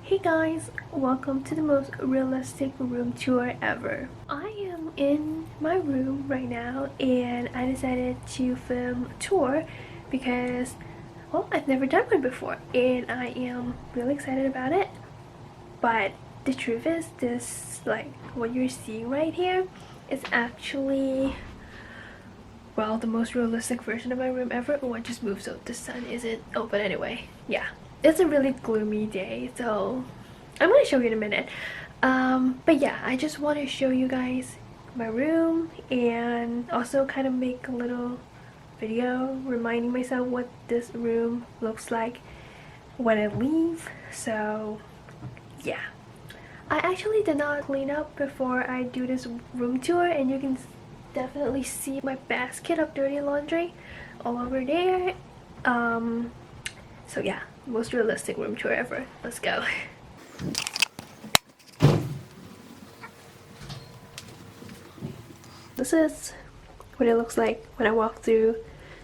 Hey guys, welcome to the most realistic room tour ever. I am in my room right now and I decided to film a tour because, well, I've never done one before and I am really excited about it. But the truth is, what you're seeing right here is actually, well, the most realistic version of my room ever. Oh, I just moved so the sun isn't. Oh, but anyway, yeah. It's a really gloomy day, so I'm gonna show you in a minute. But yeah, I just want to show you guys my room and also kind of make a little video reminding myself what this room looks like when I leave. So yeah, I actually did not clean up before I do this room tour, and you can definitely see my basket of dirty laundry all over there. So yeah, most realistic room tour ever. Let's go. This is what it looks like when I walk through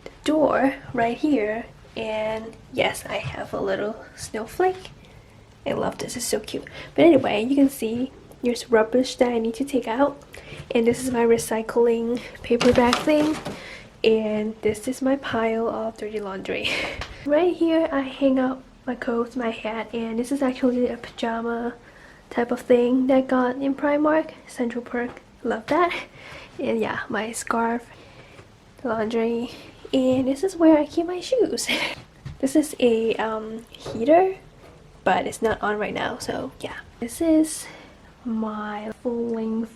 the door right here, and yes, I have a little snowflake. I love this, it's so cute. But anyway, you can see there's rubbish that I need to take out, and this is my recycling paper bag thing, and this is my pile of dirty laundry. Right here I hang up my coat, my hat, and this is actually a pajama type of thing that I got in Primark, Central Perk. Love that. And yeah, my scarf, laundry, and this is where I keep my shoes. This is a heater, but it's not on right now, so yeah. This is my full-length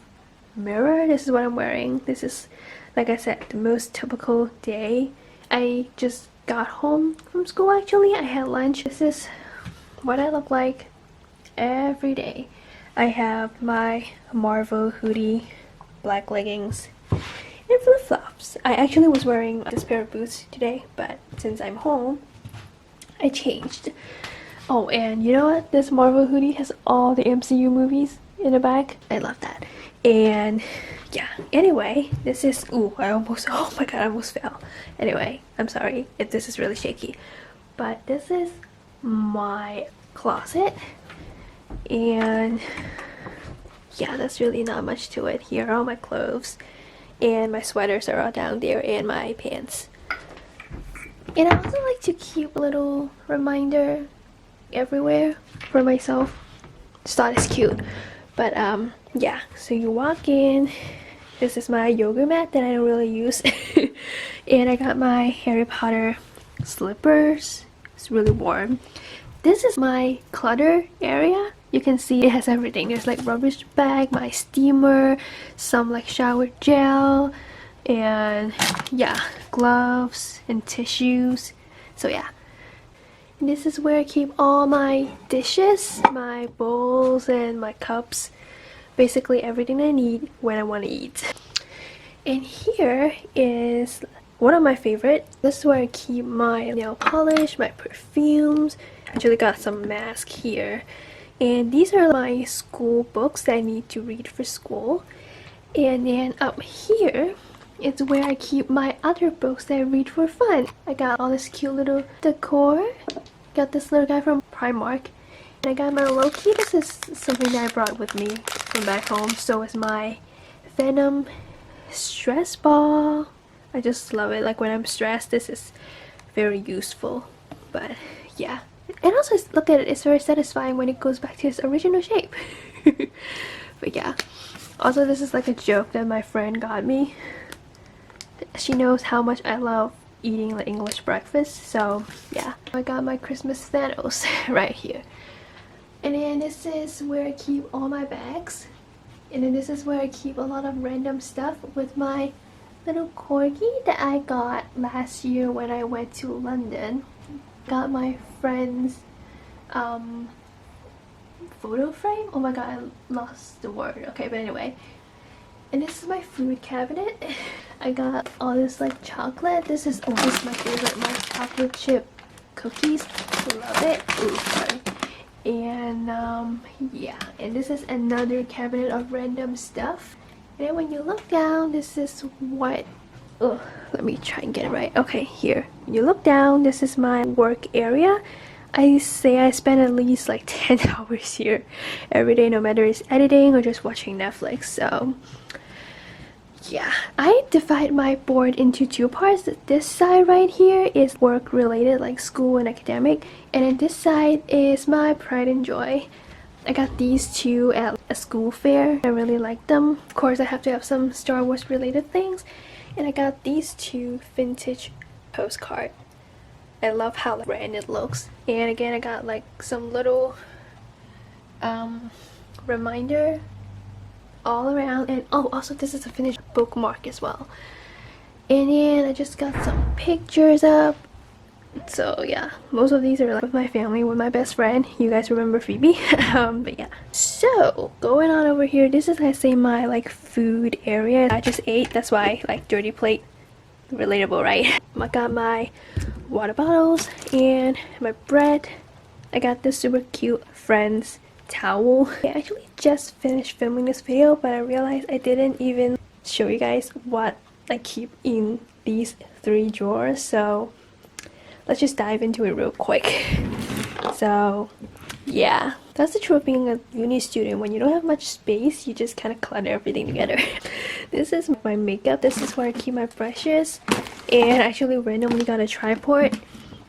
mirror. This is what I'm wearing. This is, like I said, the most typical day. I just got home from school actually. I had lunch. This is what I look like every day. I have my Marvel hoodie, black leggings, and flip-flops. I actually was wearing this pair of boots today, but since I'm home, I changed. Oh, and you know what? This Marvel hoodie has all the MCU movies in the back. I love that. And yeah, anyway, this is, ooh, oh my god, I almost fell. Anyway, I'm sorry if this is really shaky. But this is my closet. And yeah, that's really not much to it. Here are all my clothes. And my sweaters are all down there, and my pants. And I also like to keep a little reminder everywhere for myself. Just thought it's cute. But yeah, so you walk in. This is my yoga mat that I don't really use. And I got my Harry Potter slippers. It's really warm. This is my clutter area. You can see it has everything. There's like rubbish bag, my steamer, some like shower gel, and yeah, gloves and tissues. So yeah. And this is where I keep all my dishes, my bowls and my cups. Basically everything I need when I want to eat. And here is one of my favorite. This is where I keep my nail polish, my perfumes. I actually got some mask here. And these are my school books that I need to read for school. And then up here is where I keep my other books that I read for fun. I got all this cute little decor. Got this little guy from Primark. And I got my Loki. This is something that I brought with me from back home. So is my Venom stress ball. I just love it. Like when I'm stressed, this is very useful. But yeah. And also, look at it, it's very satisfying when it goes back to its original shape. But yeah. Also, this is like a joke that my friend got me. She knows how much I love eating like English breakfast, so yeah. I got my Christmas Thanos right here. And then this is where I keep all my bags. And then this is where I keep a lot of random stuff with my little corgi that I got last year when I went to London. Got my friend's photo frame. Oh my god, I lost the word. Okay, but anyway. And this is my food cabinet. I got all this like chocolate. This is my favorite, my chocolate chip cookies. Love it. Ooh, sorry. And yeah, and this is another cabinet of random stuff. And then when you look down, this is what, let me try and get it right. Okay, here. When you look down, this is my work area. I say I spend at least like 10 hours here every day, no matter it's editing or just watching Netflix. So yeah, I divide my board into two parts. This side right here is work related, like school and academic, and then this side is my pride and joy. I got these two at a school fair. I really like them. Of course, I have to have some Star Wars related things. And I got these two vintage postcard. I love how brand it looks. And again, I got like some little reminder all around. And oh, also this is a finished bookmark as well. And then I just got some pictures up. So yeah, most of these are like with my family, with my best friend. You guys remember Phoebe? But yeah. So going on over here, this is, I say, my like food area. I just ate, that's why like dirty plate, relatable, right? I got my water bottles and my bread. I got this super cute Friends towel. I actually just finished filming this video, but I realized I didn't even show you guys what I keep in these 3 drawers. So let's just dive into it real quick. So yeah, that's the truth of being a uni student. When you don't have much space, you just kind of clutter everything together. This is my makeup. This is where I keep my brushes. And I actually randomly got a tripod.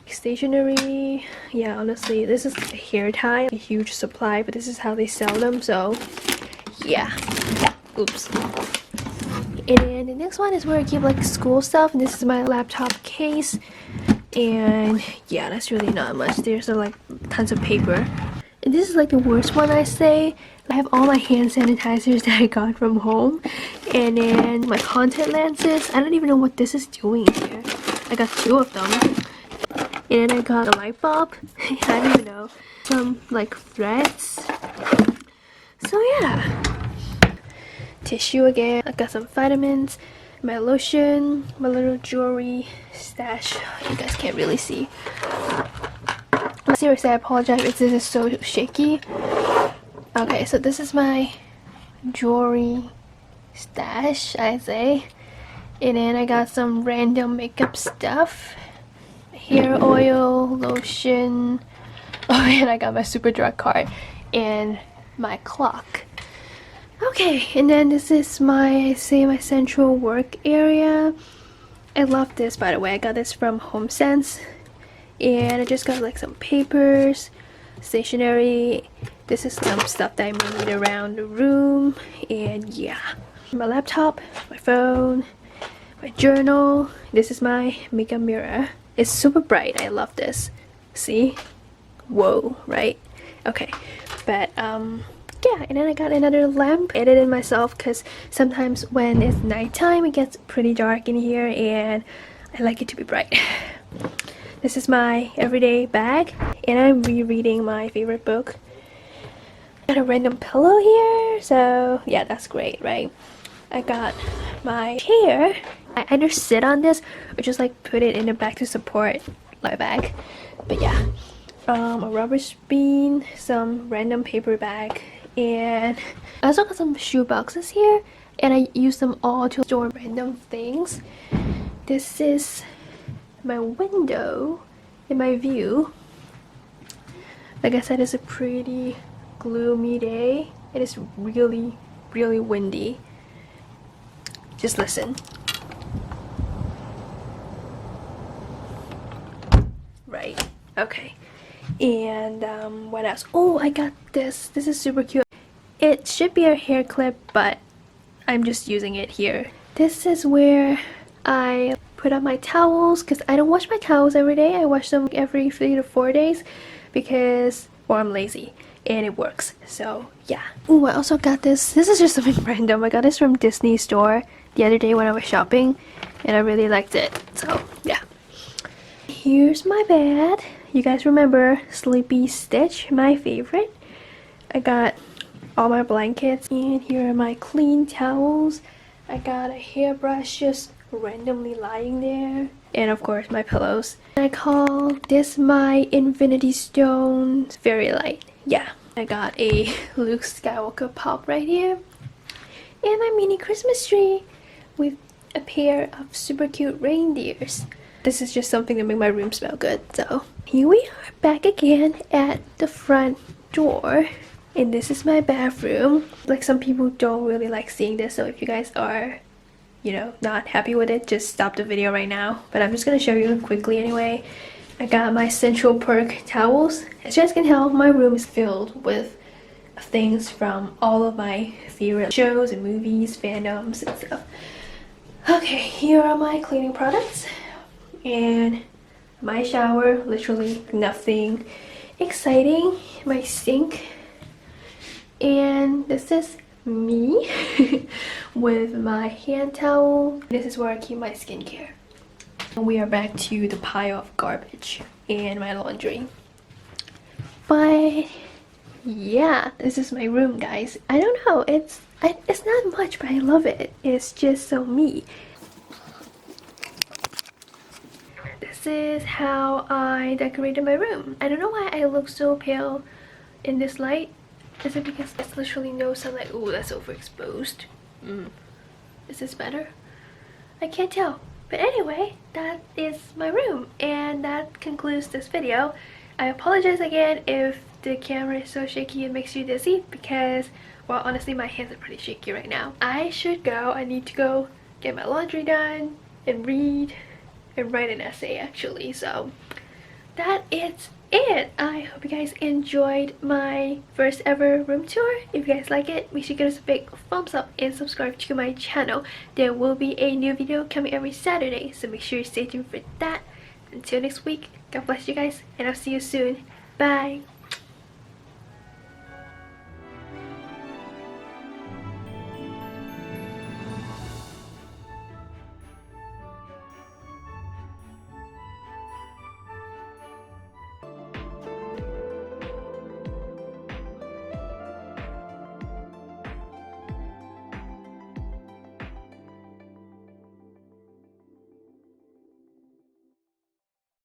Stationery. Yeah, honestly, this is a hair tie. A huge supply, but this is how they sell them. So yeah. Oops. And then the next one is where I keep like school stuff. And this is my laptop case. And yeah, that's really not much. There's like tons of paper. And this is like the worst one, I say. I have all my hand sanitizers that I got from home. And then my contact lenses. I don't even know what this is doing here. I got 2 of them. And then I got a light bulb. I don't even know. Some like threads. So yeah. Tissue again. I got some vitamins. My lotion, my little jewelry stash. You guys can't really see. Seriously, I apologize if this is so shaky. Okay, so this is my jewelry stash, I say. And then I got some random makeup stuff. Hair oil, lotion. Oh man, I got my Superdrug card and my clock. Okay, and then this is my central work area. I love this, by the way. I got this from HomeSense. And I just got like some papers, stationery. This is some stuff that I may need around the room. And yeah, my laptop, my phone, my journal. This is my makeup mirror. It's super bright. I love this. See? Whoa, right? Okay, but yeah, and then I got another lamp. I edited myself because sometimes when it's nighttime, it gets pretty dark in here, and I like it to be bright. This is my everyday bag, and I'm rereading my favorite book. Got a random pillow here, so yeah, that's great, right? I got my chair. I either sit on this or just like put it in the back to support my bag. But yeah, a rubber bean, some random paper bag, and I also got some shoe boxes here, and I use them all to store random things. This is my window and my view. Like I said, it's a pretty gloomy day. It is really, really windy. Just listen. Right. Okay. And what else? Oh, I got this. This is super cute. It should be a hair clip, but I'm just using it here. This is where I put on my towels, because I don't wash my towels every day. I wash them every 3 to 4 days because, well, I'm lazy, and it works. So yeah. Oh, I also got this. This is just something random. I got this from Disney store the other day when I was shopping, and I really liked it. So yeah. Here's my bed. You guys remember Sleepy Stitch, my favorite? I got all my blankets, and here are my clean towels. I got a hairbrush just randomly lying there, and of course my pillows. I call this my Infinity Stone. It's very light. Yeah. I got a Luke Skywalker pop right here, and my mini Christmas tree with a pair of super cute reindeers. This is just something to make my room smell good. So here we are back again at the front door. And this is my bathroom. Like, some people don't really like seeing this, so if you guys are, you know, not happy with it, just stop the video right now. But I'm just gonna show you quickly anyway. I got my Central Perk towels. As you guys can tell, my room is filled with things from all of my favorite shows and movies, fandoms and stuff. Okay, here are my cleaning products and my shower. Literally nothing exciting. My sink, and this is me with my hand towel. This is where I keep my skincare. And we are back to the pile of garbage and my laundry. But yeah, this is my room, guys. I don't know, it's not much, but I love it. It's just so me. This is how I decorated my room. I don't know why I look so pale in this light. Is it because there's literally no sunlight? Oh, that's overexposed. Is this better? I can't tell. But anyway, that is my room, and that concludes this video. I apologize again if the camera is so shaky and makes you dizzy, because, well, honestly, my hands are pretty shaky right now. I should go. I need to go get my laundry done and read and write an essay, actually. So that is it. I hope you guys enjoyed my first ever room tour. If you guys like it, make sure you give us a big thumbs up and subscribe to my channel. There will be a new video coming every Saturday, so make sure you stay tuned for that. Until next week, God bless you guys, and I'll see you soon. Bye.